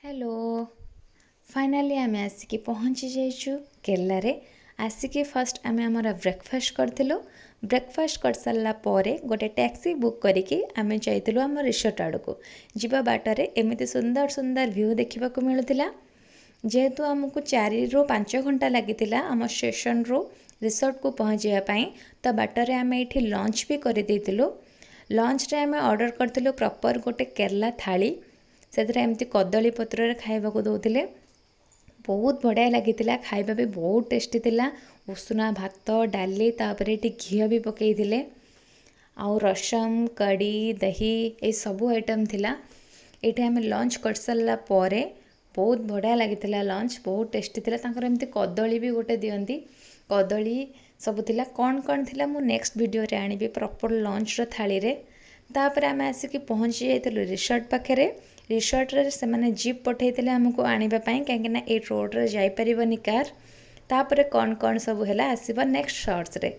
Hello finally आम आसिक पहुँची जाइछु केरला रे। आसिक फर्स्ट आम आमर ब्रेकफास्ट करथिलु। ब्रेकफास्ट कर सारा पर गोटे टैक्सी बुक करिकी आम जाइलु आम रिसोर्ट आड़ को जीवा बाटर एमती सुंदर सुंदर व्यू देखा मिलूला। जेहेतु आमको 4 ରୁ 5 घंटा लगी आम स्टेशन रू रिसोर्ट को पहुँचापी तो बाटर आम ये लंच भी करदेलु। लंच रे आम ऑर्डर करथिलु प्रॉपर गोटे केरला थाली से एमती कदली पत्र खाइबा को दौले। बहुत बढ़िया लगी खाइबा भी बहुत टेस्टी थिला। उषुना भात डाली तापर ये घी भी पकईले आउ रसम कड़ी दही ये सबू आइटम थिला। ये आम लंच कर सारा पर बहुत बढ़िया लगी लंच बहुत टेस्टी थिला। तांकर एमती कदली भी गोटे दियंती कदली सब थिला कौन कौन थिला मु नेक्स्ट वीडियो रे आनिबी प्रॉपर लंच रो थाली रे। तापर आम आसिक पहुँची जाइलु रिसोर्ट पाखे। रिसोर्ट रे से माने जीप पठेइथिले हमको आनिबा पई काहेकि ना ए रोड रे जाई परिबनी कार। तापर कौन कौन सब हैला आसीबा नेक्स्ट शॉर्ट्स रे।